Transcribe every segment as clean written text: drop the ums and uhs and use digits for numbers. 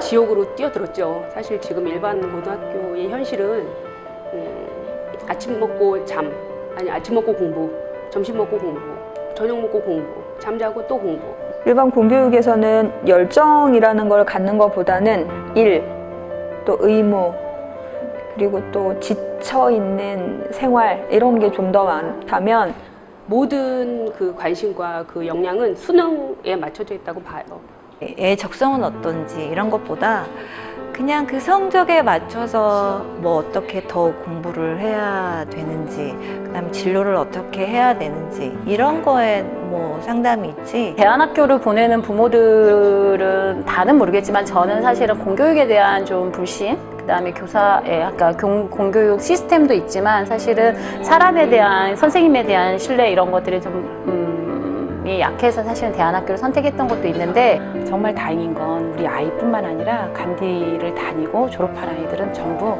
지옥으로 뛰어들었죠. 사실 지금 일반 고등학교의 현실은 아침 먹고 아침 먹고 공부, 점심 먹고 공부, 저녁 먹고 공부, 잠자고 또 공부. 일반 공교육에서는 열정이라는 걸 갖는 것보다는 일, 또 의무, 그리고 또 지쳐있는 생활 이런 게 좀 더 많다면 모든 그 관심과 그 역량은 수능에 맞춰져 있다고 봐요. 애의 적성은 어떤지 이런 것보다 그냥 그 성적에 맞춰서 뭐 어떻게 더 공부를 해야 되는지, 그다음에 진로를 어떻게 해야 되는지 이런 거에 뭐 상담이 있지. 대안학교를 보내는 부모들은 다는 모르겠지만 저는 사실은 공교육에 대한 좀 불신, 그다음에 교사의 아까 공교육 시스템도 있지만 사실은 사람에 대한, 선생님에 대한 신뢰 이런 것들이 좀 약해서 사실은 대안학교를 선택했던 것도 있는데, 정말 다행인 건 우리 아이뿐만 아니라 간디를 다니고 졸업한 아이들은 전부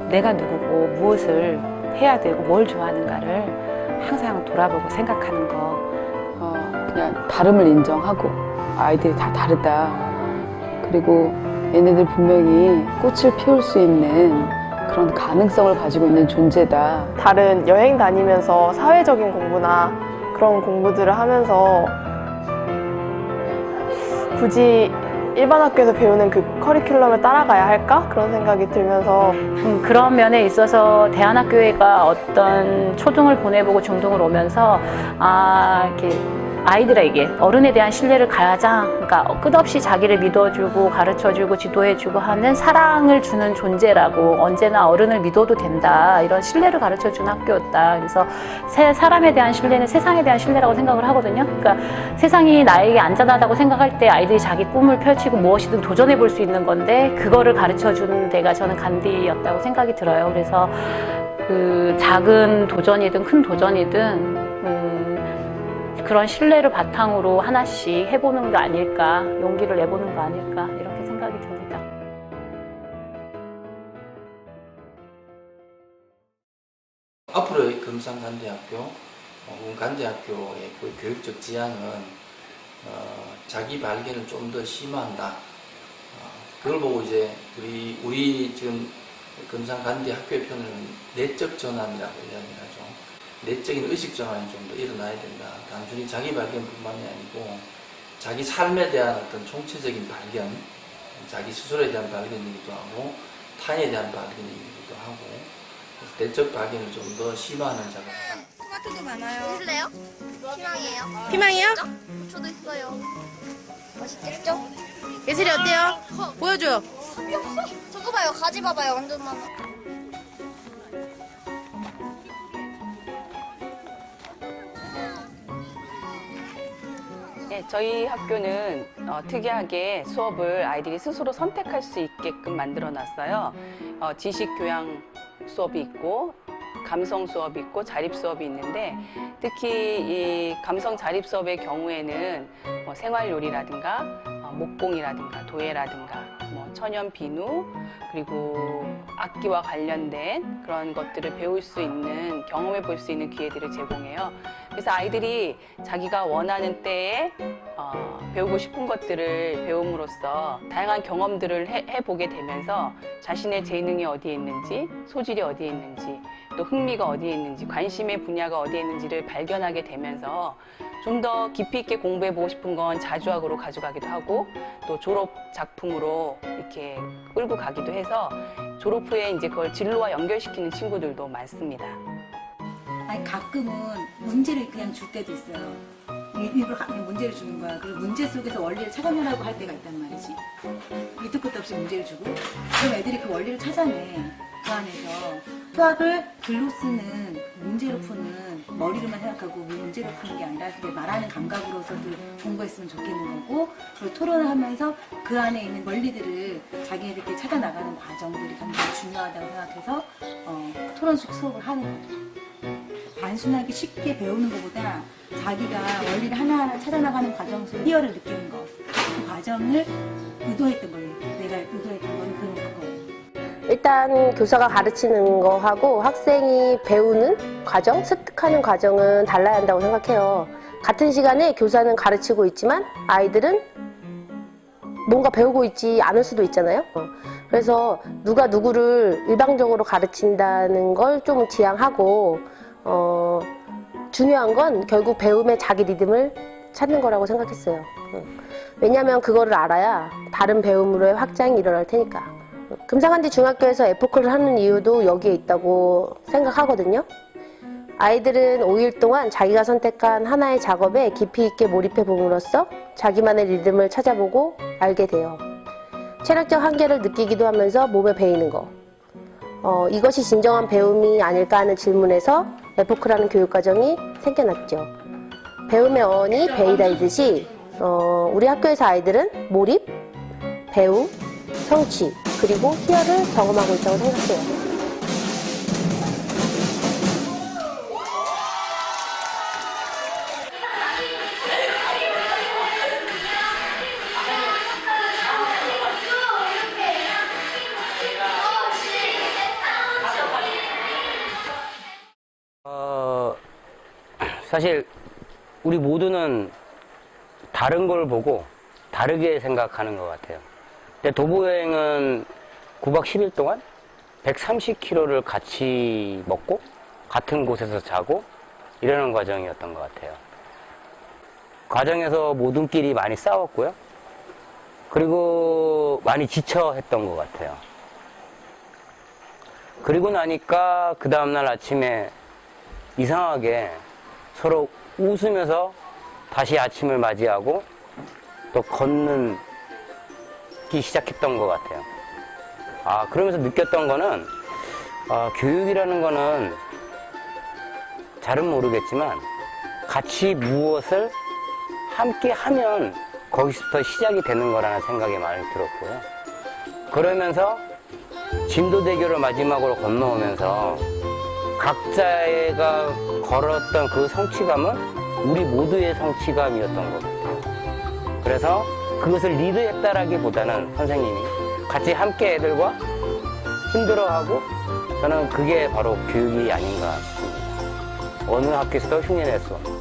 내가 누구고 무엇을 해야 되고 뭘 좋아하는가를 항상 돌아보고 생각하는 거. 그냥 다름을 인정하고 아이들이 다 다르다. 그리고 얘네들 분명히 꽃을 피울 수 있는 그런 가능성을 가지고 있는 존재다. 다른 여행 다니면서 사회적인 공부나 그런 공부들을 하면서 굳이 일반 학교에서 배우는 그 커리큘럼을 따라가야 할까? 그런 생각이 들면서 그런 면에 있어서 대안학교가 어떤 초등을 보내보고 중등을 오면서 이렇게 아이들에게 어른에 대한 신뢰를 가장, 그러니까 끝없이 자기를 믿어주고 가르쳐주고 지도해주고 하는 사랑을 주는 존재라고, 언제나 어른을 믿어도 된다, 이런 신뢰를 가르쳐주는 학교였다. 그래서 사람에 대한 신뢰는 세상에 대한 신뢰라고 생각을 하거든요. 그러니까 세상이 나에게 안전하다고 생각할 때 아이들이 자기 꿈을 펼치고 무엇이든 도전해 볼 수 있는 건데, 그거를 가르쳐주는 데가 저는 간디였다고 생각이 들어요. 그래서 그 작은 도전이든 큰 도전이든 그런 신뢰를 바탕으로 하나씩 해보는 거 아닐까, 용기를 내보는 거 아닐까, 이렇게 생각이 듭니다. 앞으로의 금산간대학교, 혹은 간대학교의 그 교육적 지향은 자기 발견을 좀 더 심화한다. 그걸 보고 이제 우리 지금 금산간대학교의 표현은 내적 전환이라고 이야기를 하죠. 내적인 의식 전환이 좀 더 일어나야 된다. 단순히 자기 발견뿐만이 아니고 자기 삶에 대한 어떤 총체적인 발견, 자기 스스로에 대한 발견이기도 하고 타인에 대한 발견이기도 하고, 내적 발견을 좀 더 심화하는 작업. 토마토도 많아요. 드실래요? 희망이에요. 희망이요? 저도 있어요. 맛있겠죠? 예슬이 어때요? 보여줘요. 저거 봐요. 가지 봐봐요. 완전 많아. 네, 저희 학교는 특이하게 수업을 아이들이 스스로 선택할 수 있게끔 만들어 놨어요. 지식교양 수업이 있고 감성 수업이 있고 자립 수업이 있는데, 특히 이 감성 자립 수업의 경우에는 생활요리라든가 목공이라든가 도예라든가 천연 비누, 그리고 악기와 관련된 그런 것들을 배울 수 있는, 경험해 볼 수 있는 기회들을 제공해요. 그래서 아이들이 자기가 원하는 때에 배우고 싶은 것들을 배움으로써 다양한 경험들을 해보게 되면서 자신의 재능이 어디에 있는지, 소질이 어디에 있는지, 또 흥미가 어디에 있는지, 관심의 분야가 어디에 있는지를 발견하게 되면서 좀 더 깊이 있게 공부해보고 싶은 건 자주학으로 가져가기도 하고, 또 졸업 작품으로 이렇게 끌고 가기도 해서 졸업 후에 이제 그걸 진로와 연결시키는 친구들도 많습니다. 아니, 가끔은 문제를 그냥 줄 때도 있어요. 일부러 그냥 문제를 주는 거야. 그리고 문제 속에서 원리를 찾아내라고 할 때가 있단 말이지. 밑도 끝도 없이 문제를 주고, 그럼 애들이 그 원리를 찾아내. 그 안에서 수학을 글로 쓰는, 문제로 푸는, 머리로만 생각하고 문제로 푸는 게 아니라 말하는 감각으로서도 공부했으면 좋겠는 거고, 그리고 토론을 하면서 그 안에 있는 원리들을 자기네들끼리 찾아나가는 과정들이 굉장히 중요하다고 생각해서 토론 속 수업을 하는 거죠. 단순하게 쉽게 배우는 것보다 자기가 원리를 하나하나 찾아나가는 과정 속에 희열을 느끼는 것, 그 과정을 의도했던 거예요. 내가 의도했던 건 그런 거예요. 일단 교사가 가르치는 거하고 학생이 배우는 과정, 습득하는 과정은 달라야 한다고 생각해요. 같은 시간에 교사는 가르치고 있지만 아이들은 뭔가 배우고 있지 않을 수도 있잖아요. 그래서 누가 누구를 일방적으로 가르친다는 걸 좀 지양하고 중요한 건 결국 배움의 자기 리듬을 찾는 거라고 생각했어요. 왜냐하면 그거를 알아야 다른 배움으로의 확장이 일어날 테니까. 금상한디 중학교에서 에포크를 하는 이유도 여기에 있다고 생각하거든요. 아이들은 5일 동안 자기가 선택한 하나의 작업에 깊이 있게 몰입해 봄으로써 자기만의 리듬을 찾아보고 알게 돼요. 체력적 한계를 느끼기도 하면서 몸에 배이는 거. 이것이 진정한 배움이 아닐까 하는 질문에서 에포크라는 교육과정이 생겨났죠. 배움의 어원이 배이다이듯이 우리 학교에서 아이들은 몰입, 배움, 성취, 그리고 희열을 경험하고 있다고 생각해요. 사실 우리 모두는 다른 걸 보고 다르게 생각하는 것 같아요. 근데 도보여행은 9박 10일 동안 130km를 같이 먹고 같은 곳에서 자고 이러는 과정이었던 것 같아요. 과정에서 모둠끼리 많이 싸웠고요. 그리고 많이 지쳐했던 것 같아요. 그리고 나니까 그 다음날 아침에 이상하게 서로 웃으면서 다시 아침을 맞이하고 또 걷는 기 시작했던 것 같아요. 그러면서 느꼈던 거는 교육이라는 거는 잘은 모르겠지만 같이 무엇을 함께 하면 거기서부터 시작이 되는 거라는 생각이 많이 들었고요. 그러면서 진도대교를 마지막으로 건너오면서 각자가 걸었던 그 성취감은 우리 모두의 성취감이었던 것 같아요. 그래서 그것을 리드했다라기보다는 선생님이 같이 함께 애들과 힘들어하고 저는 그게 바로 교육이 아닌가 싶습니다. 어느 학교에서도 흉내낼 수 없는.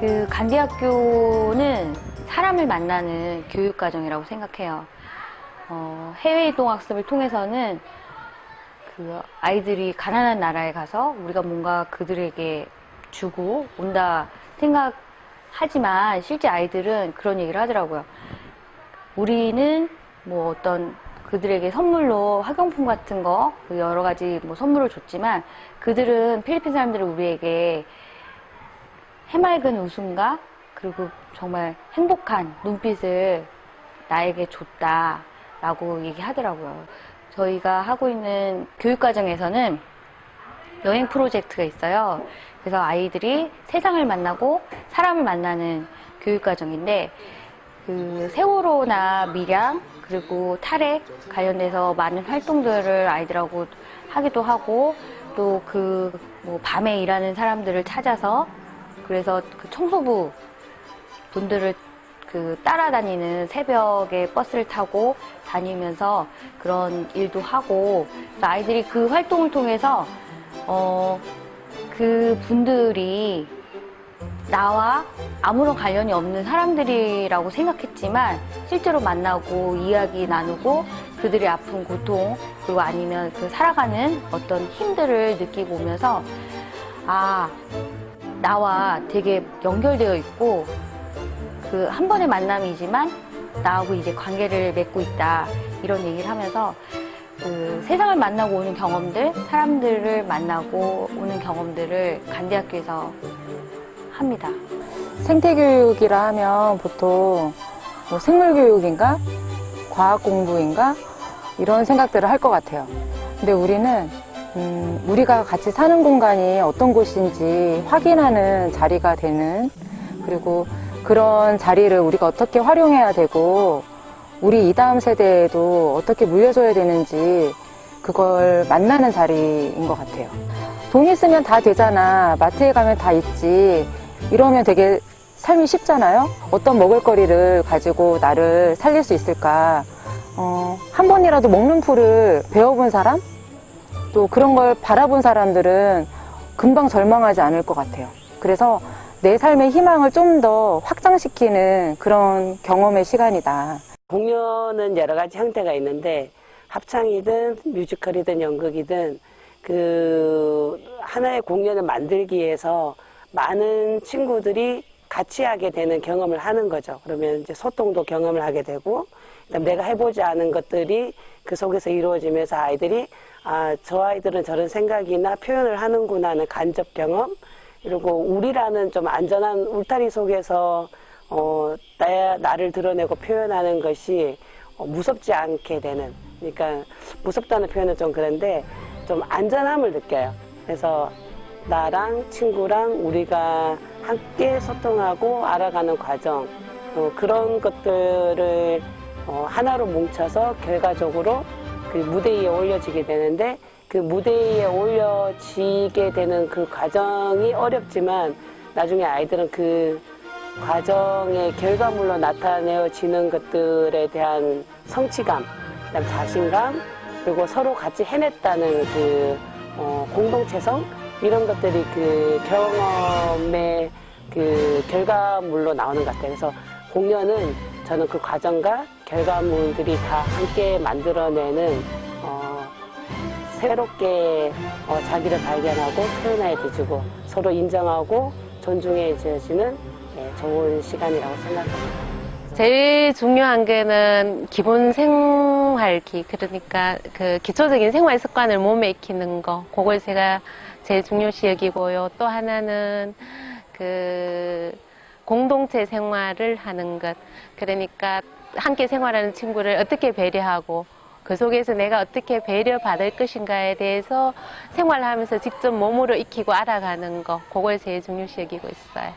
그 간디학교는 사람을 만나는 교육과정이라고 생각해요. 해외 이동학습을 통해서는 그 아이들이 가난한 나라에 가서 우리가 뭔가 그들에게 주고 온다 생각하지만 실제 아이들은 그런 얘기를 하더라고요. 우리는 뭐 어떤 그들에게 선물로 학용품 같은 거 여러 가지 뭐 선물을 줬지만 그들은 필리핀 사람들은 우리에게 해맑은 웃음과 그리고 정말 행복한 눈빛을 나에게 줬다라고 얘기하더라고요. 저희가 하고 있는 교육과정에서는 여행 프로젝트가 있어요. 그래서 아이들이 세상을 만나고 사람을 만나는 교육과정인데 그 세월호나 밀양 그리고 탈핵 관련돼서 많은 활동들을 아이들하고 하기도 하고 또 그 뭐 밤에 일하는 사람들을 찾아서 그래서 그 청소부 분들을 그 따라다니는 새벽에 버스를 타고 다니면서 그런 일도 하고 아이들이 그 활동을 통해서 그 분들이 나와 아무런 관련이 없는 사람들이라고 생각했지만 실제로 만나고 이야기 나누고 그들의 아픈 고통 그리고 아니면 그 살아가는 어떤 힘들을 느끼고 오면서 나와 되게 연결되어 있고 그 한 번의 만남이지만 나하고 이제 관계를 맺고 있다 이런 얘기를 하면서 그 세상을 만나고 오는 경험들 사람들을 만나고 오는 경험들을 간디학교에서 합니다. 생태교육이라 하면 보통 뭐 생물교육인가 과학공부인가 이런 생각들을 할 것 같아요. 근데 우리는 우리가 같이 사는 공간이 어떤 곳인지 확인하는 자리가 되는 그리고 그런 자리를 우리가 어떻게 활용해야 되고 우리 이 다음 세대에도 어떻게 물려줘야 되는지 그걸 만나는 자리인 것 같아요. 돈 있으면 다 되잖아. 마트에 가면 다 있지. 이러면 되게 삶이 쉽잖아요. 어떤 먹을거리를 가지고 나를 살릴 수 있을까. 한 번이라도 먹는 풀을 배워본 사람? 또 그런 걸 바라본 사람들은 금방 절망하지 않을 것 같아요. 그래서 내 삶의 희망을 좀 더 확장시키는 그런 경험의 시간이다. 공연은 여러 가지 형태가 있는데 합창이든 뮤지컬이든 연극이든 그 하나의 공연을 만들기 위해서 많은 친구들이 같이 하게 되는 경험을 하는 거죠. 그러면 이제 소통도 경험을 하게 되고, 그다음 내가 해보지 않은 것들이 그 속에서 이루어지면서 아이들이 아, 저 아이들은 저런 생각이나 표현을 하는구나 하는 간접 경험, 그리고 우리라는 좀 안전한 울타리 속에서 나를 드러내고 표현하는 것이 무섭지 않게 되는, 그러니까 무섭다는 표현은 좀 그런데 좀 안전함을 느껴요. 그래서 나랑 친구랑 우리가 함께 소통하고 알아가는 과정, 그런 것들을 하나로 뭉쳐서 결과적으로 그 무대 위에 올려지게 되는데, 그 무대 위에 올려지게 되는 그 과정이 어렵지만 나중에 아이들은 그 과정의 결과물로 나타내어지는 것들에 대한 성취감, 그다음 자신감, 그리고 서로 같이 해냈다는 그 공동체성, 이런 것들이 그 경험의 그 결과물로 나오는 것 같아요. 그래서 공연은 저는 그 과정과 결과물들이 다 함께 만들어내는 새롭게 자기를 발견하고 표현해주고 서로 인정하고 존중해주는 좋은 시간이라고 생각합니다. 제일 중요한 거는 기본 생활기, 그러니까 그 기초적인 생활 습관을 몸에 익히는 거, 그걸 제가 제일 중요시 여기고요. 또 하나는 그 공동체 생활을 하는 것, 그러니까 함께 생활하는 친구를 어떻게 배려하고 그 속에서 내가 어떻게 배려받을 것인가에 대해서 생활하면서 직접 몸으로 익히고 알아가는 거, 그걸 제일 중요시 여기고 있어요.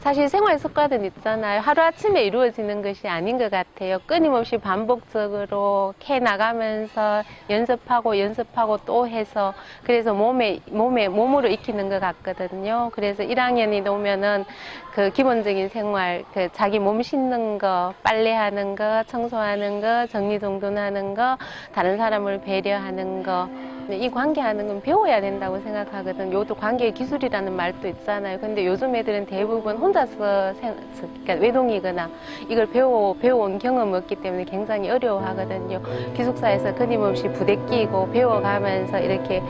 사실 생활 습관은 있잖아요. 하루아침에 이루어지는 것이 아닌 것 같아요. 끊임없이 반복적으로 해나가면서 연습하고 또 해서, 그래서 몸으로 익히는 것 같거든요. 그래서 1학년이 오면은 그 기본적인 생활, 그 자기 몸 씻는 거, 빨래하는 거, 청소하는 거, 정리정돈하는 거, 다른 사람을 배려하는 거, 이 관계하는 건 배워야 된다고 생각하거든. 요도 관계의 기술이라는 말도 있잖아요. 근데 요즘 애들은 대부분 혼자서 그러니까 외동이거나 이걸 배워온 경험이 없기 때문에 굉장히 어려워하거든요. 기숙사에서 끊임없이 부대끼고 배워가면서 이렇게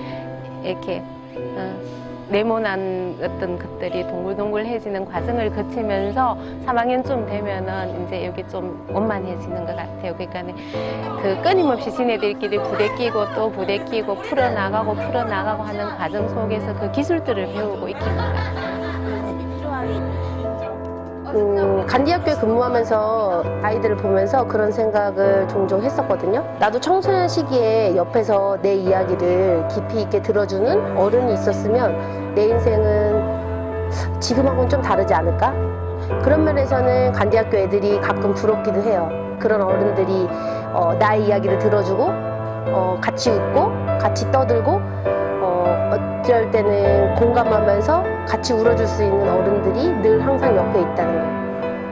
네모난 어떤 것들이 동글동글해지는 과정을 거치면서 3학년쯤 되면은 이제 여기 좀 원만해지는 것 같아요. 그러니까 그 끊임없이 지네들끼리 부대끼고 또 부대끼고 풀어나가고 하는 과정 속에서 그 기술들을 배우고 익히는 것 같아요. 간디학교에 근무하면서 아이들을 보면서 그런 생각을 종종 했었거든요. 나도 청소년 시기에 옆에서 내 이야기를 깊이 있게 들어주는 어른이 있었으면 내 인생은 지금하고는 좀 다르지 않을까? 그런 면에서는 간디학교 애들이 가끔 부럽기도 해요. 그런 어른들이 나의 이야기를 들어주고 같이 웃고 같이 떠들고 어쩔 때는 공감하면서 같이 울어줄 수 있는 어른들이 늘 항상 옆에 있다는 거.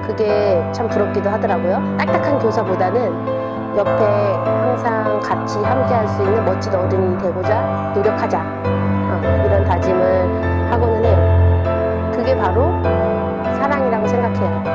그게 참 부럽기도 하더라고요. 딱딱한 교사보다는 옆에 항상 같이 함께 할 수 있는 멋진 어른이 되고자 노력하자. 이런 다짐을 하고는 해요. 그게 바로 사랑이라고 생각해요.